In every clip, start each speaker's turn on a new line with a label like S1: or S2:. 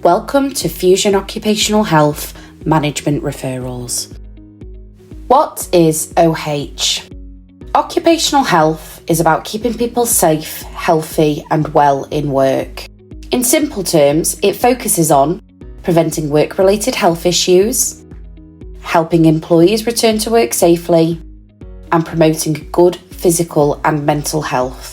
S1: Welcome to Fusion Occupational Health Management Referrals. What is OH? Occupational health is about keeping people safe, healthy and well in work. In simple terms, it focuses on preventing work-related health issues, helping employees return to work safely, and promoting good physical and mental health.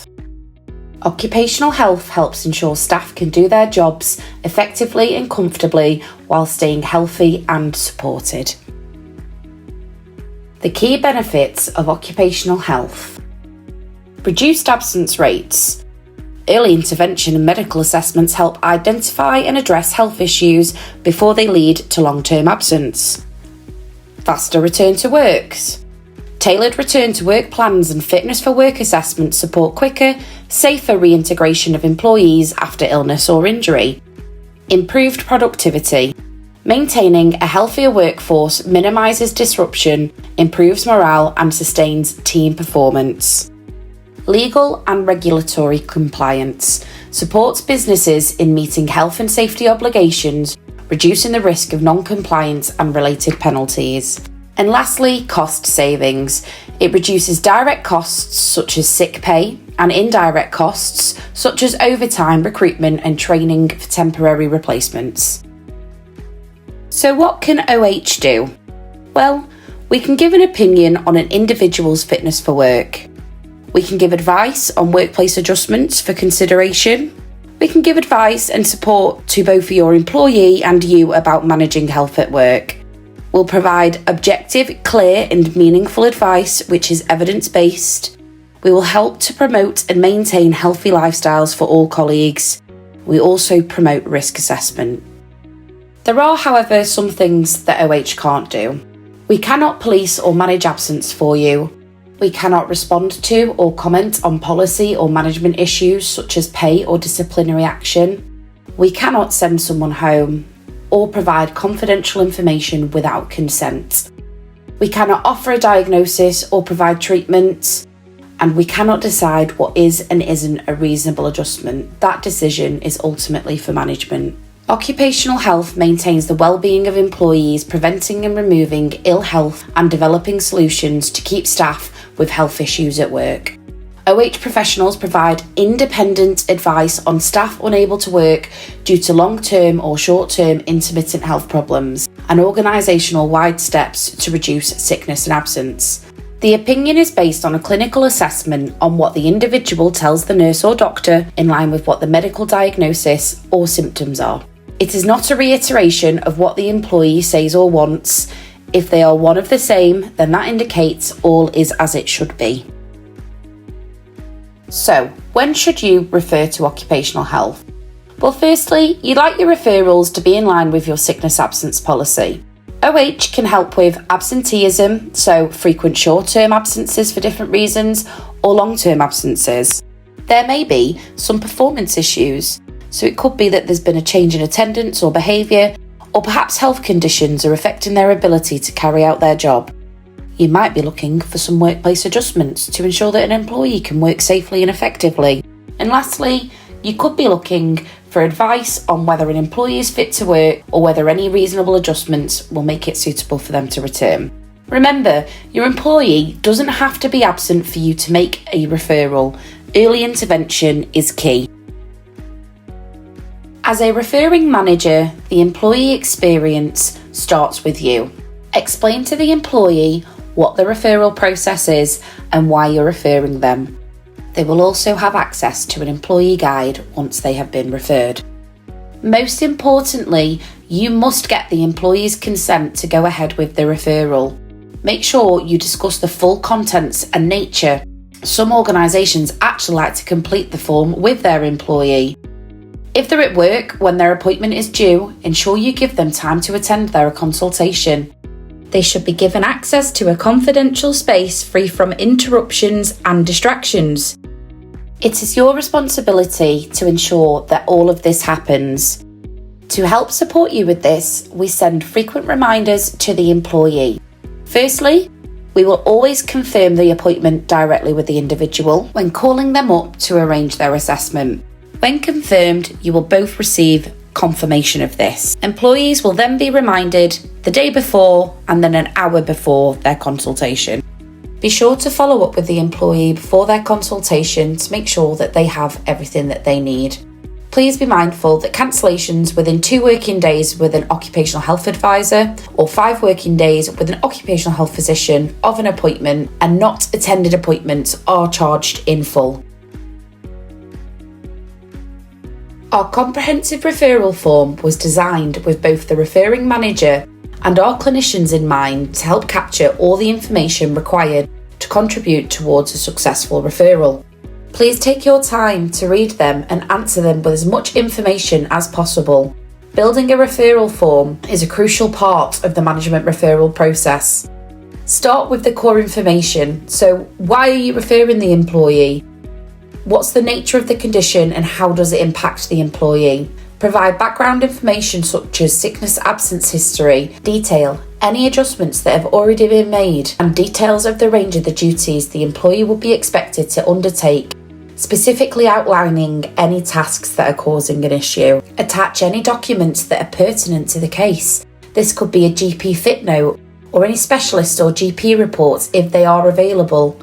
S1: Occupational health helps ensure staff can do their jobs effectively and comfortably while staying healthy and supported. The key benefits of occupational health: reduced absence rates. Early intervention and medical assessments help identify and address health issues before they lead to long-term absence. Faster return to works. Tailored return to work plans and fitness for work assessments support quicker, safer reintegration of employees after illness or injury. Improved productivity. Maintaining a healthier workforce minimises disruption, improves morale and sustains team performance. Legal and regulatory compliance. Supports businesses in meeting health and safety obligations, reducing the risk of non-compliance and related penalties. And lastly, cost savings. It reduces direct costs such as sick pay and indirect costs such as overtime, recruitment and training for temporary replacements. So what can OH do? Well, we can give an opinion on an individual's fitness for work. We can give advice on workplace adjustments for consideration. We can give advice and support to both your employee and you about managing health at work. We'll provide objective, clear and meaningful advice which is evidence-based. We will help to promote and maintain healthy lifestyles for all colleagues. We also promote risk assessment. There are, however, some things that OH can't do. We cannot police or manage absence for you. We cannot respond to or comment on policy or management issues such as pay or disciplinary action. We cannot send someone home or provide confidential information without consent. We cannot offer a diagnosis or provide treatment, and we cannot decide what is and isn't a reasonable adjustment. That decision is ultimately for management. Occupational health maintains the well-being of employees, preventing and removing ill health and developing solutions to keep staff with health issues at work. OH professionals provide independent advice on staff unable to work due to long-term or short-term intermittent health problems and organisational-wide steps to reduce sickness and absence. The opinion is based on a clinical assessment on what the individual tells the nurse or doctor in line with what the medical diagnosis or symptoms are. It is not a reiteration of what the employee says or wants. If they are one of the same, then that indicates all is as it should be. So, when should you refer to occupational health? Well, firstly, you'd like your referrals to be in line with your sickness absence policy. OH can help with absenteeism, so frequent short-term absences for different reasons, or long-term absences. There may be some performance issues, so it could be that there's been a change in attendance or behaviour, or perhaps health conditions are affecting their ability to carry out their job. You might be looking for some workplace adjustments to ensure that an employee can work safely and effectively. And lastly, you could be looking for advice on whether an employee is fit to work or whether any reasonable adjustments will make it suitable for them to return. Remember, your employee doesn't have to be absent for you to make a referral. Early intervention is key. As a referring manager, the employee experience starts with you. Explain to the employee what the referral process is and why you're referring them. They will also have access to an employee guide once they have been referred. Most importantly, you must get the employee's consent to go ahead with the referral. Make sure you discuss the full contents and nature. Some organisations actually like to complete the form with their employee. If they're at work when their appointment is due, ensure you give them time to attend their consultation. They should be given access to a confidential space free from interruptions and distractions. It is your responsibility to ensure that all of this happens. To help support you with this, we send frequent reminders to the employee. Firstly, we will always confirm the appointment directly with the individual when calling them up to arrange their assessment. When confirmed, you will both receive confirmation of this. Employees will then be reminded the day before and then an hour before their consultation. Be sure to follow up with the employee before their consultation to make sure that they have everything that they need. Please be mindful that cancellations within 2 working days with an occupational health advisor or 5 working days with an occupational health physician of an appointment and not attended appointments are charged in full. Our comprehensive referral form was designed with both the referring manager and our clinicians in mind to help capture all the information required to contribute towards a successful referral. Please take your time to read them and answer them with as much information as possible. Building a referral form is a crucial part of the management referral process. Start with the core information. So, why are you referring the employee? What's the nature of the condition and how does it impact the employee? Provide background information such as sickness absence history, detail any adjustments that have already been made, and details of the range of the duties the employee will be expected to undertake, specifically outlining any tasks that are causing an issue. Attach any documents that are pertinent to the case. This could be a GP fit note or any specialist or GP reports if they are available.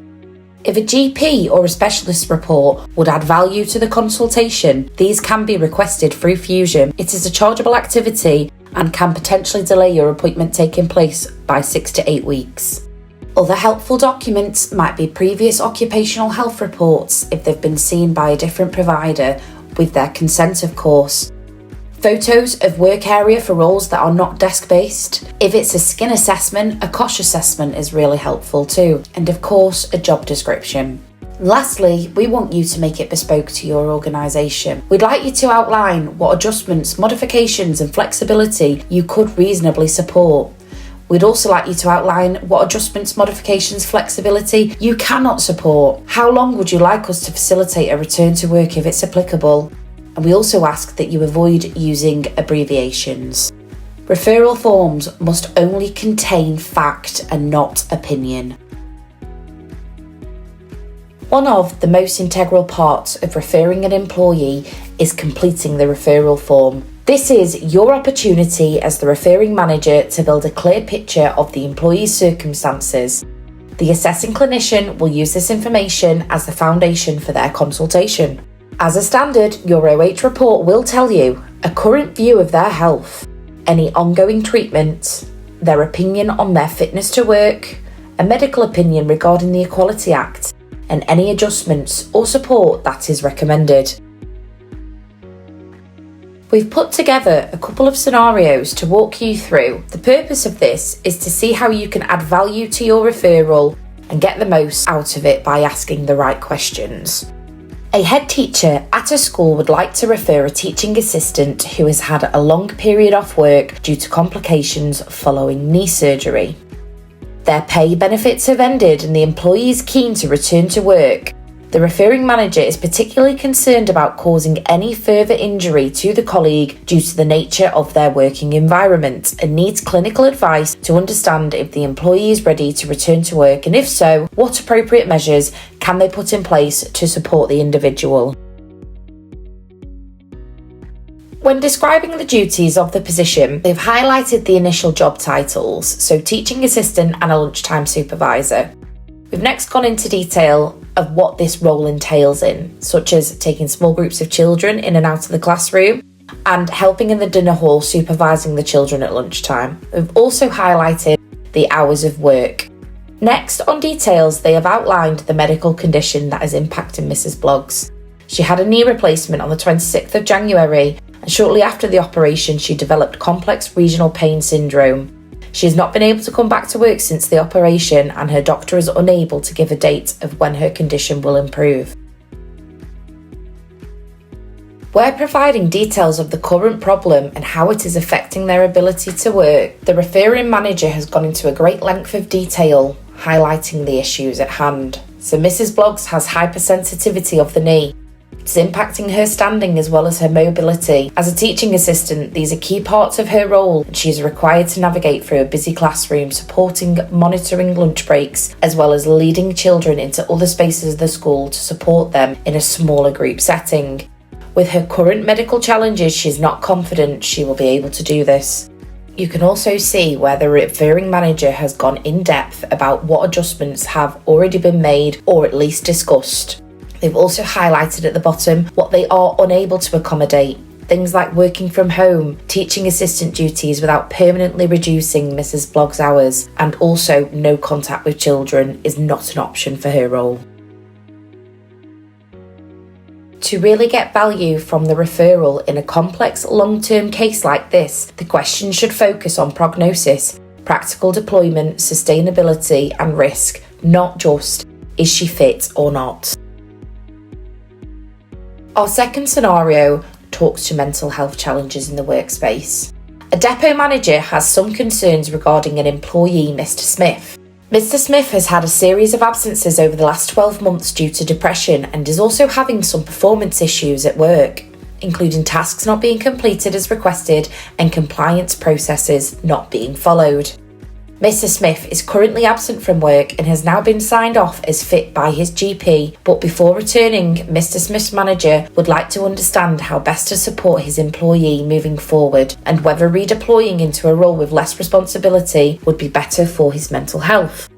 S1: If a GP or a specialist report would add value to the consultation, these can be requested through Fusion. It is a chargeable activity and can potentially delay your appointment taking place by 6 to 8 weeks. Other helpful documents might be previous occupational health reports if they've been seen by a different provider, with their consent of course. Photos of work area for roles that are not desk-based. If it's a skin assessment, a COSH assessment is really helpful too. And of course, a job description. Lastly, we want you to make it bespoke to your organisation. We'd like you to outline what adjustments, modifications and flexibility you could reasonably support. We'd also like you to outline what adjustments, modifications, flexibility you cannot support. How long would you like us to facilitate a return to work if it's applicable? And we also ask that you avoid using abbreviations. Referral forms must only contain fact and not opinion. One of the most integral parts of referring an employee is completing the referral form. This is your opportunity as the referring manager to build a clear picture of the employee's circumstances. The assessing clinician will use this information as the foundation for their consultation. As a standard, your OH report will tell you a current view of their health, any ongoing treatment, their opinion on their fitness to work, a medical opinion regarding the Equality Act, and any adjustments or support that is recommended. We've put together a couple of scenarios to walk you through. The purpose of this is to see how you can add value to your referral and get the most out of it by asking the right questions. A head teacher at a school would like to refer a teaching assistant who has had a long period off work due to complications following knee surgery. Their pay benefits have ended and the employee is keen to return to work. The referring manager is particularly concerned about causing any further injury to the colleague due to the nature of their working environment and needs clinical advice to understand if the employee is ready to return to work, and if so, what appropriate measures can they put in place to support the individual. When describing the duties of the position, they've highlighted the initial job titles, so teaching assistant and a lunchtime supervisor. We've next gone into detail of what this role entails such as taking small groups of children in and out of the classroom and helping in the dinner hall supervising the children at lunchtime. We've also highlighted the hours of work. Next, on details, they have outlined the medical condition that is impacting Mrs. Bloggs. She had a knee replacement on the 26th of January, and shortly after the operation she developed complex regional pain syndrome. She has not been able to come back to work since the operation, and her doctor is unable to give a date of when her condition will improve. We're providing details of the current problem and how it is affecting their ability to work. The referring manager has gone into a great length of detail, highlighting the issues at hand. So Mrs. Bloggs has hypersensitivity of the knee. It's impacting her standing as well as her mobility. As a teaching assistant, these are key parts of her role, and she is required to navigate through a busy classroom, supporting, monitoring lunch breaks, as well as leading children into other spaces of the school to support them in a smaller group setting. With her current medical challenges, she's not confident she will be able to do this. You can also see where the referring manager has gone in depth about what adjustments have already been made or at least discussed. They've also highlighted at the bottom what they are unable to accommodate. Things like working from home, teaching assistant duties without permanently reducing Mrs. Blogg's hours, and also no contact with children is not an option for her role. To really get value from the referral in a complex long-term case like this, the question should focus on prognosis, practical deployment, sustainability and risk, not just, is she fit or not? Our second scenario talks to mental health challenges in the workspace. A depot manager has some concerns regarding an employee, Mr. Smith. Mr. Smith has had a series of absences over the last 12 months due to depression and is also having some performance issues at work, including tasks not being completed as requested and compliance processes not being followed. Mr. Smith is currently absent from work and has now been signed off as fit by his GP, but before returning, Mr. Smith's manager would like to understand how best to support his employee moving forward and whether redeploying into a role with less responsibility would be better for his mental health.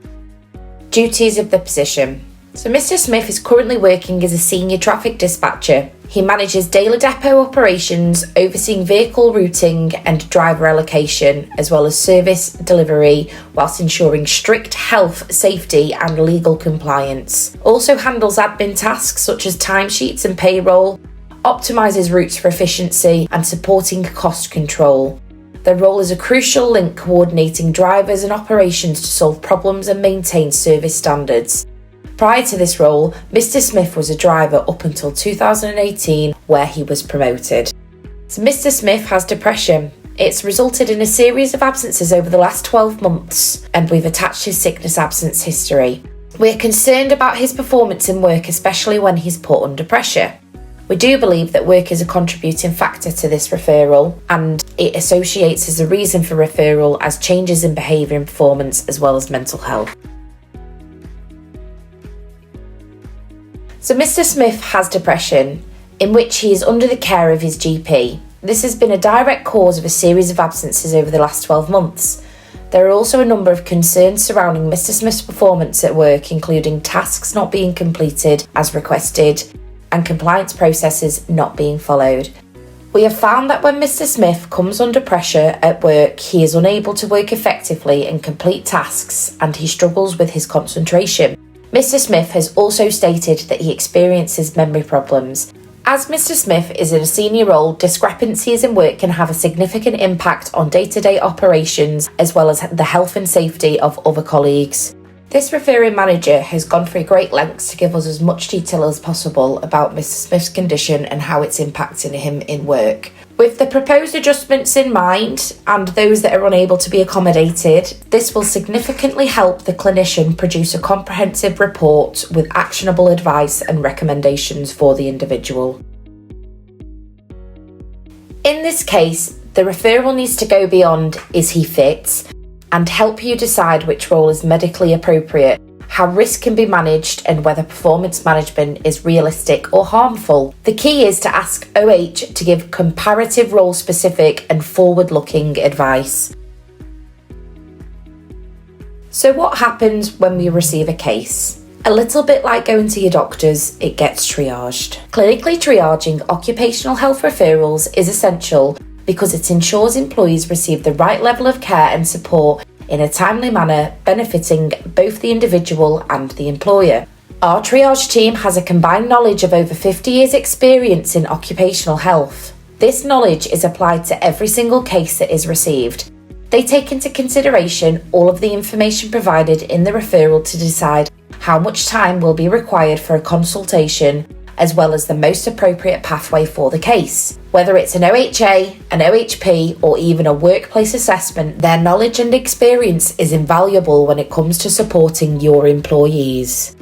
S1: Duties of the position. So Mr. Smith is currently working as a senior traffic dispatcher. He manages daily depot operations, overseeing vehicle routing and driver allocation, as well as service delivery, whilst ensuring strict health, safety and legal compliance. Also handles admin tasks such as timesheets and payroll, optimises routes for efficiency and supporting cost control. Their role is a crucial link coordinating drivers and operations to solve problems and maintain service standards. Prior to this role, Mr. Smith was a driver up until 2018, where he was promoted. So Mr. Smith has depression. It's resulted in a series of absences over the last 12 months, and we've attached his sickness absence history. We're concerned about his performance in work, especially when he's put under pressure. We do believe that work is a contributing factor to this referral, and it associates as a reason for referral as changes in behaviour and performance, as well as mental health. So Mr. Smith has depression, in which he is under the care of his GP. This has been a direct cause of a series of absences over the last 12 months. There are also a number of concerns surrounding Mr. Smith's performance at work, including tasks not being completed as requested and compliance processes not being followed. We have found that when Mr. Smith comes under pressure at work, he is unable to work effectively and complete tasks, and he struggles with his concentration. Mr. Smith has also stated that he experiences memory problems. As Mr. Smith is in a senior role, discrepancies in work can have a significant impact on day-to-day operations as well as the health and safety of other colleagues. This referring manager has gone through great lengths to give us as much detail as possible about Mr. Smith's condition and how it's impacting him in work. With the proposed adjustments in mind and those that are unable to be accommodated, this will significantly help the clinician produce a comprehensive report with actionable advice and recommendations for the individual. In this case, the referral needs to go beyond "is he fit?" and help you decide which role is medically appropriate, how risk can be managed and whether performance management is realistic or harmful. The key is to ask OH to give comparative role-specific and forward-looking advice. So what happens when we receive a case? A little bit like going to your doctors, it gets triaged. Clinically triaging occupational health referrals is essential because it ensures employees receive the right level of care and support in a timely manner, benefiting both the individual and the employer. Our triage team has a combined knowledge of over 50 years' experience in occupational health. This knowledge is applied to every single case that is received. They take into consideration all of the information provided in the referral to decide how much time will be required for a consultation, as well as the most appropriate pathway for the case. Whether it's an OHA, an OHP, or even a workplace assessment, their knowledge and experience is invaluable when it comes to supporting your employees.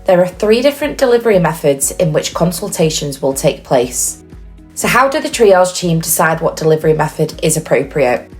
S1: There are 3 different delivery methods in which consultations will take place. So how do the triage team decide what delivery method is appropriate?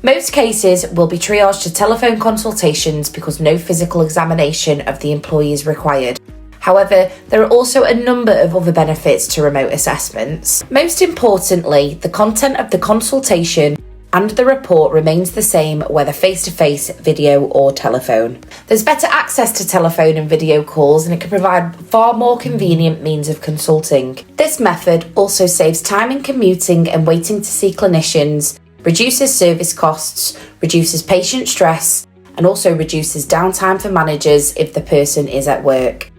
S1: Most cases will be triaged to telephone consultations because no physical examination of the employee is required. However, there are also a number of other benefits to remote assessments. Most importantly, the content of the consultation and the report remains the same whether face-to-face, video or telephone. There's better access to telephone and video calls, and it can provide far more convenient means of consulting. This method also saves time in commuting and waiting to see clinicians, reduces service costs, reduces patient stress, and also reduces downtime for managers if the person is at work.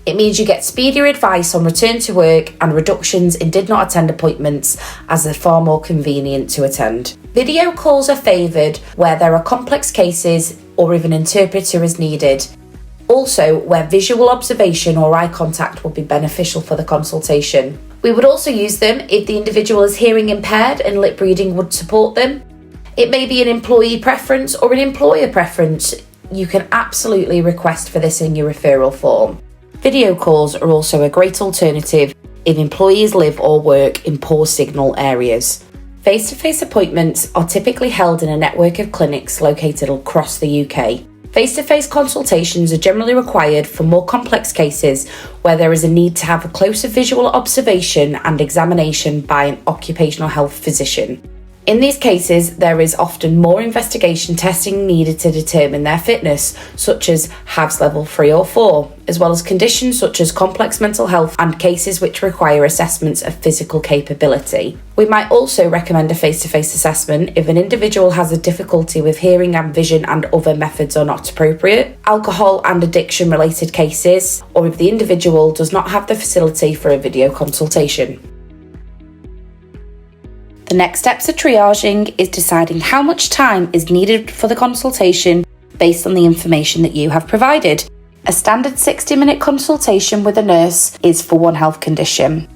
S1: It means you get speedier advice on return to work and reductions in did not attend appointments, as they're far more convenient to attend. Video calls are favoured where there are complex cases or if an interpreter is needed. Also, where visual observation or eye contact will be beneficial for the consultation. We would also use them if the individual is hearing impaired and lip reading would support them. It may be an employee preference or an employer preference. You can absolutely request for this in your referral form. Video calls are also a great alternative if employees live or work in poor signal areas. Face-to-face appointments are typically held in a network of clinics located across the UK. Face-to-face consultations are generally required for more complex cases where there is a need to have a closer visual observation and examination by an occupational health physician. In these cases, there is often more investigation testing needed to determine their fitness, such as HAVS level 3 or 4, as well as conditions such as complex mental health and cases which require assessments of physical capability. We might also recommend a face-to-face assessment if an individual has a difficulty with hearing and vision and other methods are not appropriate, alcohol and addiction related cases, or if the individual does not have the facility for a video consultation. The next steps of triaging is deciding how much time is needed for the consultation based on the information that you have provided. A standard 60-minute consultation with a nurse is for one health condition.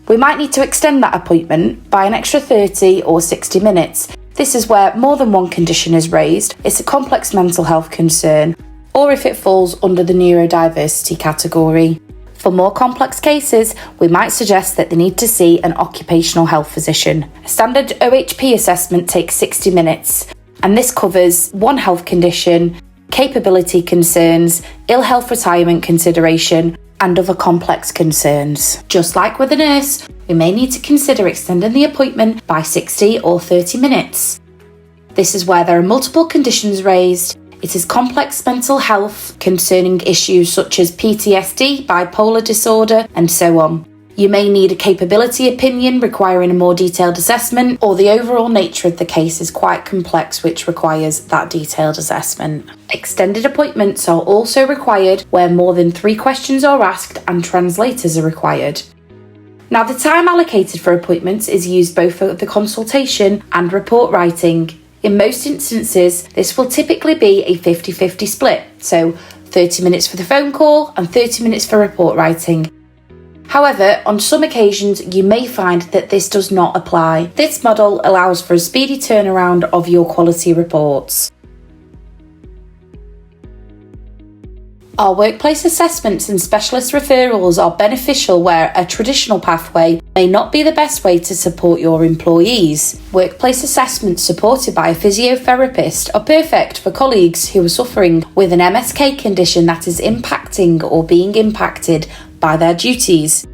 S1: We might need to extend that appointment by an extra 30 or 60 minutes. This is where more than one condition is raised, it's a complex mental health concern, or if it falls under the neurodiversity category. For more complex cases, we might suggest that they need to see an occupational health physician. A standard OHP assessment takes 60 minutes, and this covers one health condition, capability concerns, ill health retirement consideration, and other complex concerns. Just like with a nurse, we may need to consider extending the appointment by 60 or 30 minutes. This is where there are multiple conditions raised. It is complex mental health concerning issues such as PTSD, bipolar disorder, and so on. You may need a capability opinion requiring a more detailed assessment, or the overall nature of the case is quite complex, which requires that detailed assessment. Extended appointments are also required where more than 3 questions are asked and translators are required. Now, the time allocated for appointments is used both for the consultation and report writing. In most instances, this will typically be a 50-50 split, so 30 minutes for the phone call and 30 minutes for report writing. However, on some occasions, you may find that this does not apply. This model allows for a speedy turnaround of your quality reports. Our workplace assessments and specialist referrals are beneficial where a traditional pathway may not be the best way to support your employees. Workplace assessments supported by a physiotherapist are perfect for colleagues who are suffering with an MSK condition that is impacting or being impacted by their duties.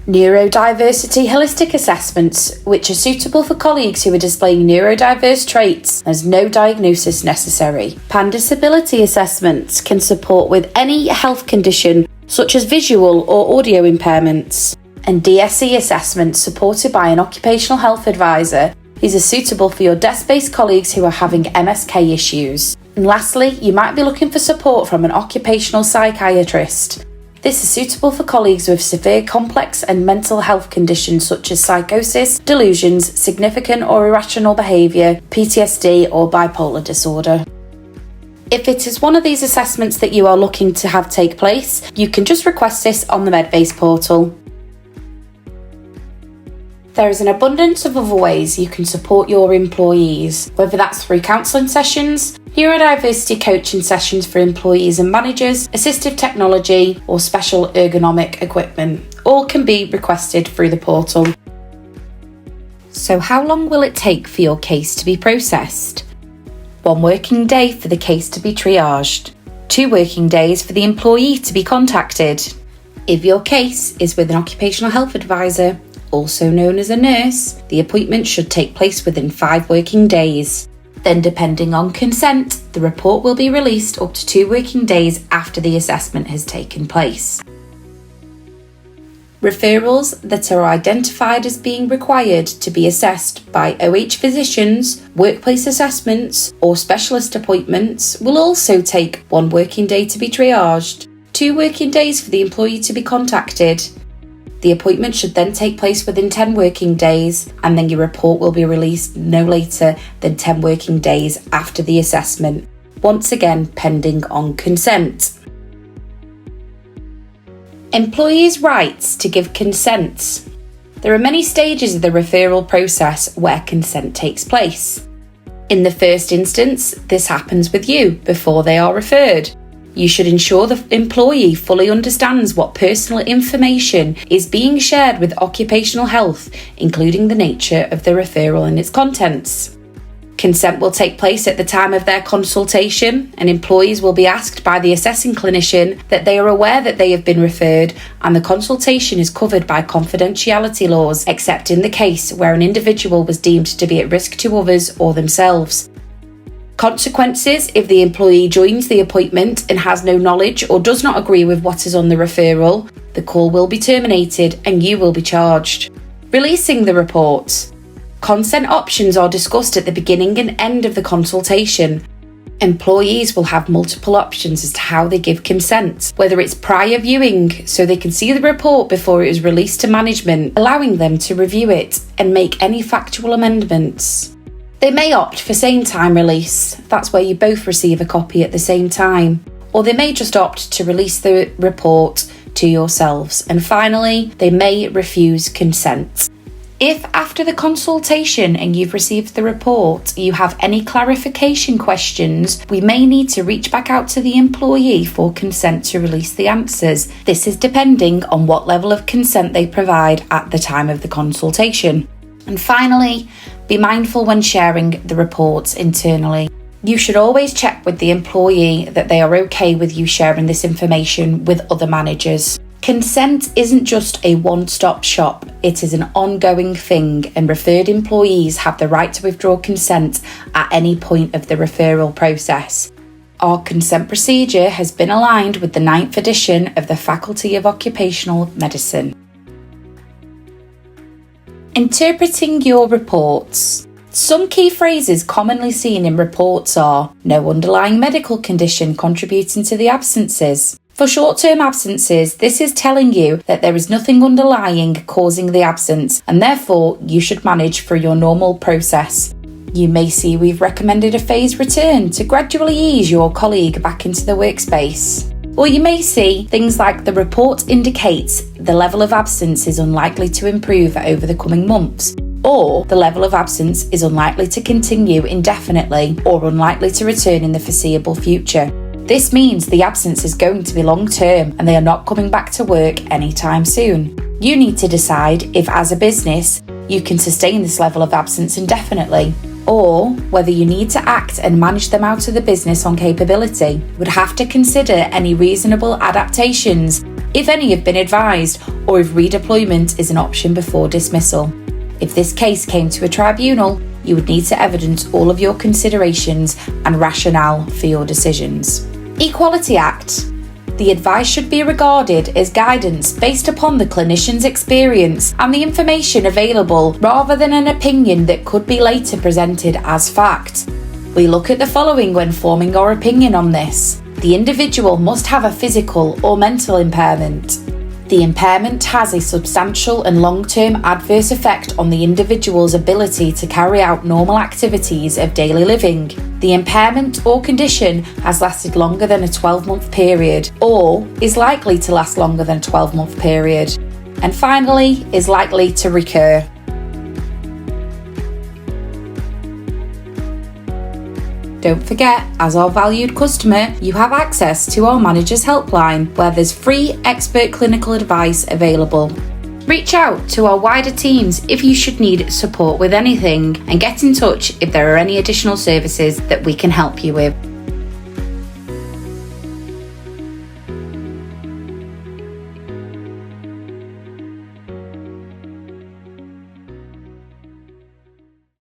S1: Neurodiversity holistic assessments, which are suitable for colleagues who are displaying neurodiverse traits, there's no diagnosis necessary. Pan-disability assessments can support with any health condition such as visual or audio impairments. And DSE assessments supported by an occupational health advisor. These are suitable for your desk-based colleagues who are having MSK issues. And lastly, you might be looking for support from an occupational psychiatrist. This is suitable for colleagues with severe complex and mental health conditions such as psychosis, delusions, significant or irrational behaviour, PTSD or bipolar disorder. If it is one of these assessments that you are looking to have take place, you can just request this on the Medbase portal. There is an abundance of other ways you can support your employees, whether that's through counselling sessions, neurodiversity coaching sessions for employees and managers, assistive technology, or special ergonomic equipment. All can be requested through the portal. So how long will it take for your case to be processed? 1 working day for the case to be triaged. 2 working days for the employee to be contacted. If your case is with an occupational health advisor, also known as a nurse, the appointment should take place within 5 working days. Then, depending on consent, the report will be released up to 2 working days after the assessment has taken place. Referrals that are identified as being required to be assessed by OH physicians, workplace assessments, or specialist appointments will also take 1 working day to be triaged, 2 working days for the employee to be contacted. The appointment should then take place within 10 working days, and then your report will be released no later than 10 working days after the assessment, once again pending on consent. Employees' rights to give consent. There are many stages of the referral process where consent takes place. In the first instance, this happens with you before they are referred. You should ensure the employee fully understands what personal information is being shared with occupational health, including the nature of the referral and its contents. Consent will take place at the time of their consultation, and employees will be asked by the assessing clinician that they are aware that they have been referred, and the consultation is covered by confidentiality laws, except in the case where an individual was deemed to be at risk to others or themselves. Consequences: if the employee joins the appointment and has no knowledge or does not agree with what is on the referral, the call will be terminated and you will be charged. Releasing the report. Consent options are discussed at the beginning and end of the consultation. Employees will have multiple options as to how they give consent, whether it's prior viewing so they can see the report before it is released to management, allowing them to review it and make any factual amendments. They may opt for same time release, that's where you both receive a copy at the same time, or they may just opt to release the report to yourselves. And finally, they may refuse consent. If after the consultation and you've received the report, you have any clarification questions, we may need to reach back out to the employee for consent to release the answers. This is depending on what level of consent they provide at the time of the consultation. And finally, be mindful when sharing the reports internally. You should always check with the employee that they are okay with you sharing this information with other managers. Consent isn't just a one-stop shop, it is an ongoing thing, and referred employees have the right to withdraw consent at any point of the referral process. Our consent procedure has been aligned with the 9th edition of the Faculty of Occupational Medicine. Interpreting your reports. Some key phrases commonly seen in reports are no underlying medical condition contributing to the absences. For short-term absences, this is telling you that there is nothing underlying causing the absence, and therefore you should manage through your normal process. You may see we've recommended a phased return to gradually ease your colleague back into the workspace. Or you may see things like the report indicates the level of absence is unlikely to improve over the coming months, or the level of absence is unlikely to continue indefinitely or unlikely to return in the foreseeable future. This means the absence is going to be long-term and they are not coming back to work anytime soon. You need to decide if, as a business, you can sustain this level of absence indefinitely, or whether you need to act and manage them out of the business on capability. You would have to consider any reasonable adaptations, if any have been advised, or if redeployment is an option before dismissal. If this case came to a tribunal, you would need to evidence all of your considerations and rationale for your decisions. Equality Act. The advice should be regarded as guidance based upon the clinician's experience and the information available, rather than an opinion that could be later presented as fact. We look at the following when forming our opinion on this. The individual must have a physical or mental impairment. The impairment has a substantial and long-term adverse effect on the individual's ability to carry out normal activities of daily living. The impairment or condition has lasted longer than a 12-month period, or is likely to last longer than a 12-month period. And finally, is likely to recur. Don't forget, as our valued customer, you have access to our manager's helpline, where there's free expert clinical advice available. Reach out to our wider teams if you should need support with anything, and get in touch if there are any additional services that we can help you with.